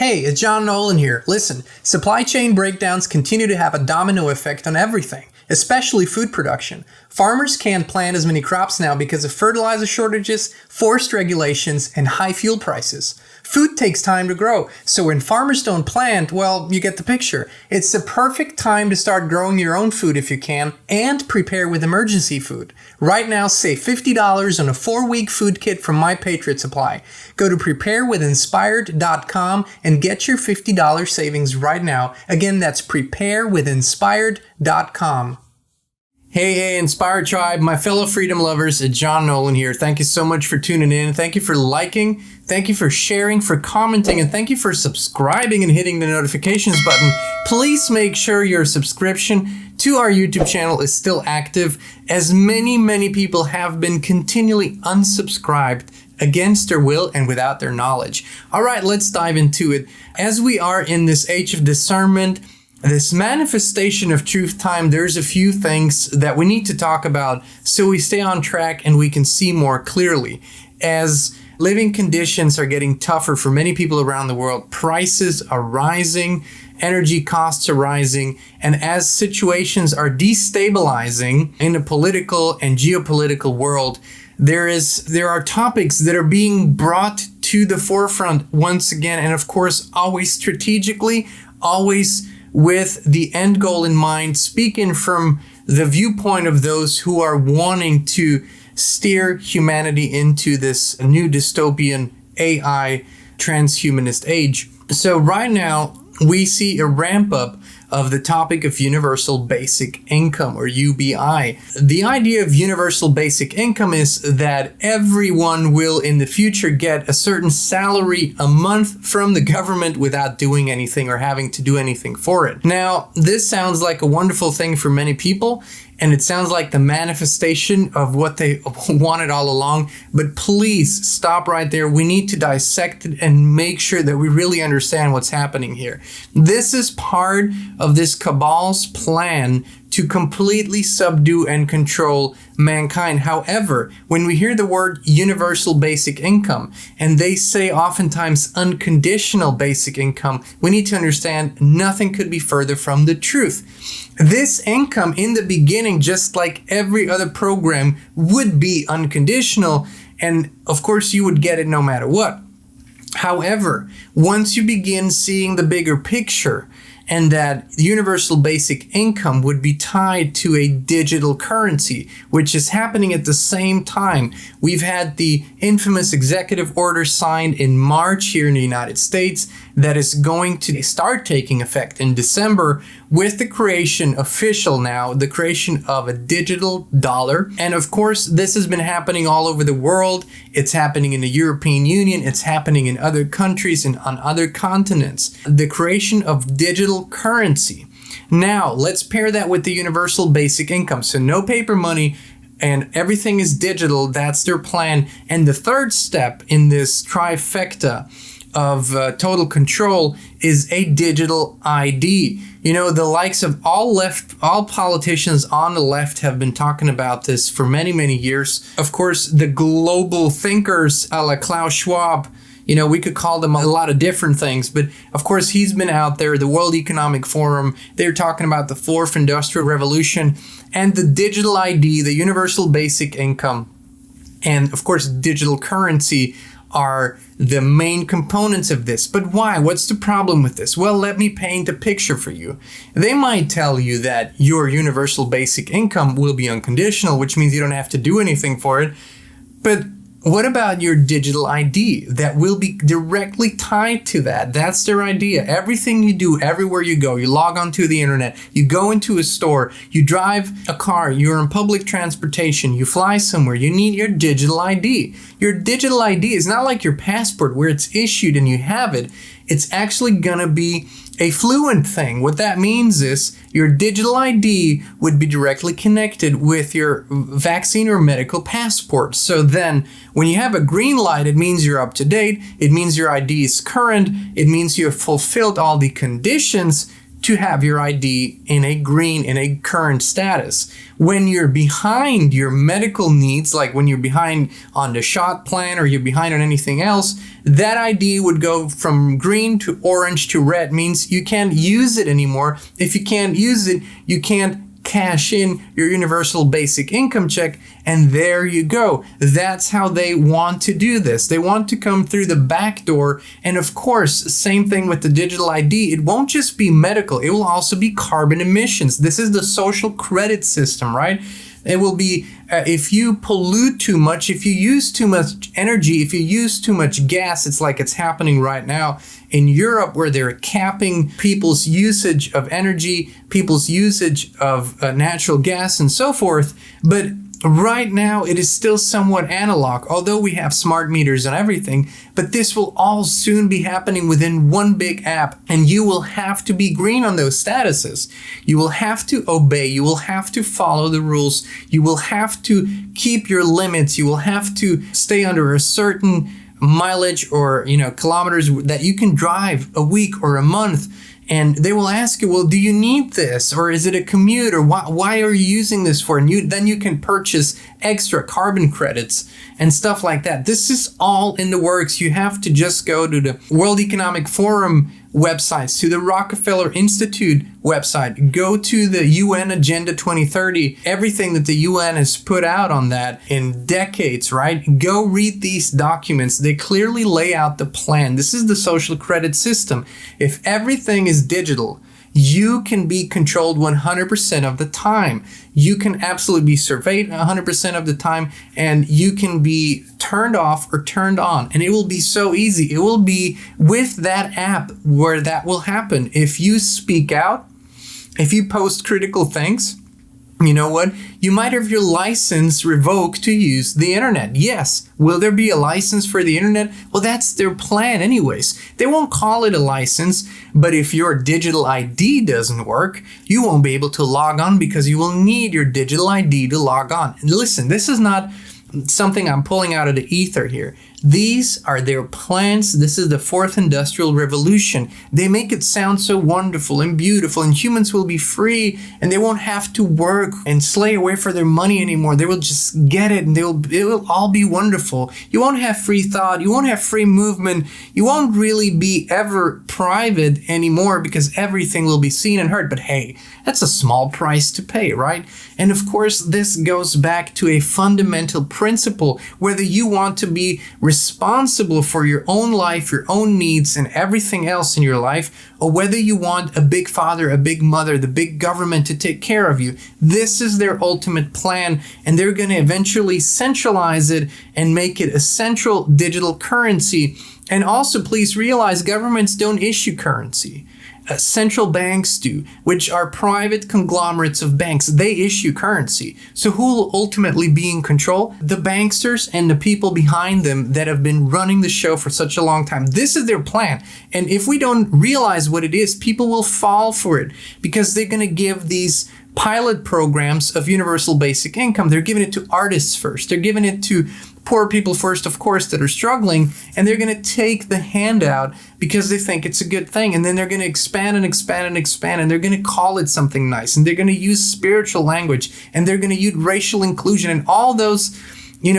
Hey, it's John Nolan here. Listen, supply chain breakdowns continue to have a domino effect on everything, especially food production. Farmers can't plant as many crops now because of fertilizer shortages, forced regulations, and high fuel prices. Food takes time to grow, so when farmers don't plant, well, you get the picture. It's the perfect time to start growing your own food if you can, and prepare with emergency food. Right now, save $50 on a 4-week food kit from My Patriot Supply. Go to preparewithinspired.com and get your $50 savings right now. Again, that's preparewithinspired.com. Hey, Inspired Tribe, my fellow freedom lovers, it's John Nolan here. Thank you so much for tuning in. Thank you for liking, thank you for sharing, for commenting, and thank you for subscribing and hitting the notifications button. Please make sure your subscription to our YouTube channel is still active, as many people have been continually unsubscribed against their will and without their knowledge. All right, let's dive into it. As we are in this age of discernment, this manifestation of truth time, there's a few things that we need to talk about so we stay on track and we can see more clearly. As living conditions are getting tougher for many people around the world, prices are rising, energy costs are rising, and as situations are destabilizing in the political and geopolitical world, there are topics that are being brought to the forefront once again, and of course, always strategically, always with the end goal in mind, speaking from the viewpoint of those who are wanting to steer humanity into this new dystopian AI transhumanist age. So right now, we see a ramp up of the topic of universal basic income, or UBI. The idea of universal basic income is that everyone will in the future get a certain salary a month from the government without doing anything or having to do anything for it. Now, this sounds like a wonderful thing for many people, and it sounds like the manifestation of what they wanted all along, but please stop right there. We need to dissect it and make sure that we really understand what's happening here. This is part of this cabal's plan to completely subdue and control mankind. However, when we hear the word universal basic income, and they say oftentimes unconditional basic income, we need to understand nothing could be further from the truth. This income in the beginning, just like every other program, would be unconditional, and of course you would get it no matter what. However, once you begin seeing the bigger picture, and that universal basic income would be tied to a digital currency, which is happening at the same time. We've had the infamous executive order signed in March here in the United States that is going to start taking effect in December with the creation, official now, the creation of a digital dollar. And of course, this has been happening all over the world. It's happening in the European Union. It's happening in other countries and on other continents. The creation of digital currency. Now, let's pair that with the universal basic income. So no paper money and everything is digital. That's their plan. And the third step in this trifecta of total control is a digital ID. You know, the likes of all politicians on the left have been talking about this for many years. Of course, the global thinkers a la Klaus Schwab, you know, we could call them a lot of different things, but of course he's been out there, the World Economic Forum, they're talking about the fourth industrial revolution and the digital ID, the universal basic income, and of course digital currency are the main components of this. But why? What's the problem with this? Well, let me paint a picture for you. They might tell you that your universal basic income will be unconditional, which means you don't have to do anything for it. But what about your digital ID that will be directly tied to that? That's their idea. Everything you do, everywhere you go, you log onto the internet, you go into a store, you drive a car, you're in public transportation, you fly somewhere, you need your digital ID. Your digital ID is not like your passport where it's issued and you have it. It's actually gonna be a fluent thing. What that means is your digital ID would be directly connected with your vaccine or medical passport. So then when you have a green light, it means you're up to date. It means your ID is current. It means you have fulfilled all the conditions to have your ID in a current status. When you're behind your medical needs, like when you're behind on the shot plan or you're behind on anything else, that ID would go from green to orange to red, means you can't use it anymore. If you can't use it, you can't cash in your universal basic income check, and there you go. That's how they want to do this. They want to come through the back door. And of course, same thing with the digital ID. It won't just be medical, it will also be carbon emissions. This is the social credit system, right? It will be if you pollute too much, if you use too much energy, if you use too much gas. It's like it's happening right now in Europe, where they're capping people's usage of energy, people's usage of natural gas and so forth. But right now, it is still somewhat analog, although we have smart meters and everything. But this will all soon be happening within one big app, and you will have to be green on those statuses. You will have to obey. You will have to follow the rules. You will have to keep your limits. You will have to stay under a certain mileage or kilometers that you can drive a week or a month. And they will ask you, well, do you need this? Or is it a commute? Or why are you using this for? And then you can purchase extra carbon credits and stuff like that. This is all in the works. You have to just go to the World Economic Forum websites, to the Rockefeller Institute website, go to the UN Agenda 2030, everything that the UN has put out on that in decades, right? Go read these documents. They clearly lay out the plan. This is the social credit system. If everything is digital, you can be controlled 100% of the time. You can absolutely be surveyed 100% of the time, and you can be turned off or turned on. And it will be so easy. It will be with that app where that will happen. If you speak out, if you post critical things, you know what? You might have your license revoked to use the internet. Yes. Will there be a license for the internet? Well, that's their plan anyways. They won't call it a license, but if your digital ID doesn't work, you won't be able to log on because you will need your digital ID to log on. And listen, this is not something I'm pulling out of the ether here. These are their plans. This is the fourth industrial revolution. They make it sound so wonderful and beautiful, and humans will be free, and they won't have to work and slay away for their money anymore. They will just get it, and it will all be wonderful. You won't have free thought. You won't have free movement. You won't really be ever private anymore because everything will be seen and heard. But hey, that's a small price to pay, right? And of course, this goes back to a fundamental principle, whether you want to be responsible for your own life, your own needs, and everything else in your life, or whether you want a big father, a big mother, the big government to take care of you. This is their ultimate plan, and they're going to eventually centralize it and make it a central digital currency. And also, please realize governments don't issue currency. Central banks do, which are private conglomerates of banks. They issue currency. So who will ultimately be in control? The banksters and the people behind them that have been running the show for such a long time. This is their plan. And if we don't realize what it is, people will fall for it because they're going to give these pilot programs of universal basic income. They're giving it to artists first. They're giving it to poor people first, of course, that are struggling, and they're going to take the handout because they think it's a good thing, and then they're going to expand and expand and expand, and they're going to call it something nice, and they're going to use spiritual language, and they're going to use racial inclusion and all those,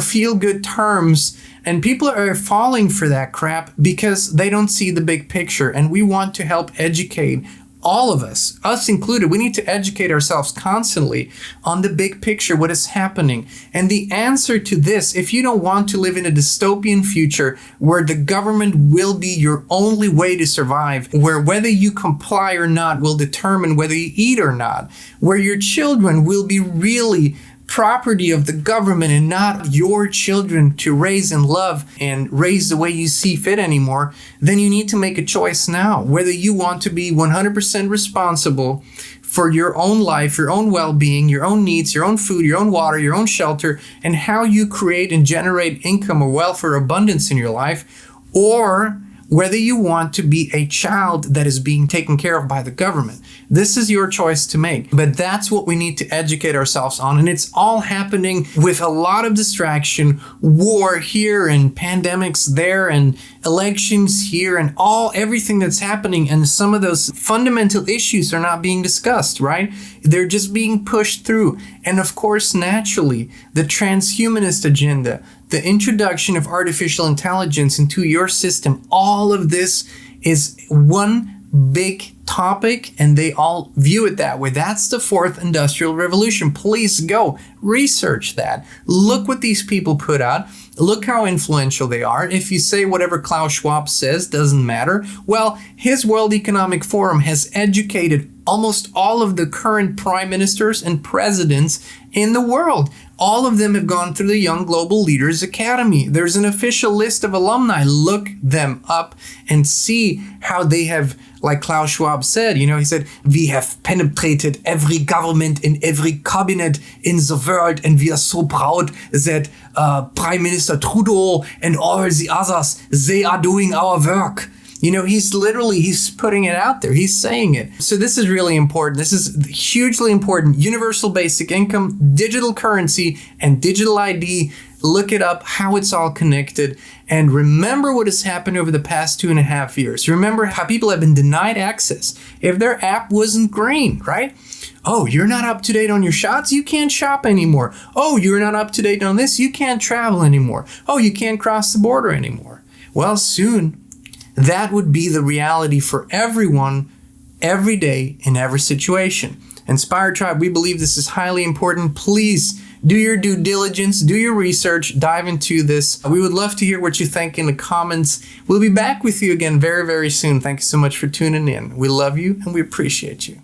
feel-good terms, and people are falling for that crap because they don't see the big picture, and we want to help educate all of us included. We need to educate ourselves constantly on the big picture, what is happening. And the answer to this, if you don't want to live in a dystopian future where the government will be your only way to survive, where whether you comply or not will determine whether you eat or not, where your children will be really property of the government and not your children to raise and love and raise the way you see fit anymore, then you need to make a choice now, whether you want to be 100% responsible for your own life, your own well-being, your own needs, your own food, your own water, your own shelter, and how you create and generate income or wealth or abundance in your life, or whether you want to be a child that is being taken care of by the government. This is your choice to make. But that's what we need to educate ourselves on. And it's all happening with a lot of distraction, war here and pandemics there and elections here and everything that's happening. And some of those fundamental issues are not being discussed, right? They're just being pushed through. And of course, naturally, the transhumanist agenda, the introduction of artificial intelligence into your system, all of this is one big topic, and they all view it that way. That's the fourth industrial revolution. Please go research that. Look what these people put out. Look how influential they are. If you say whatever Klaus Schwab says doesn't matter, well, his World Economic Forum has educated almost all of the current prime ministers and presidents in the world. All of them have gone through the Young Global Leaders Academy. There's an official list of alumni. Look them up and see how they have, like Klaus Schwab said, he said, "We have penetrated every government in every cabinet in the world, and we are so proud that Prime Minister Trudeau and all the others, they are doing our work." He's putting it out there. He's saying it. So this is really important. This is hugely important. Universal basic income, digital currency, and digital ID. Look it up, how it's all connected. And remember what has happened over the past 2.5 years. Remember how people have been denied access if their app wasn't green, right? Oh, you're not up to date on your shots? You can't shop anymore. Oh, you're not up to date on this? You can't travel anymore. Oh, you can't cross the border anymore. Well, soon, that would be the reality for everyone, every day, in every situation. Inspire Tribe, we believe this is highly important. Please do your due diligence, do your research, dive into this. We would love to hear what you think in the comments. We'll be back with you again very, very soon. Thank you so much for tuning in. We love you and we appreciate you.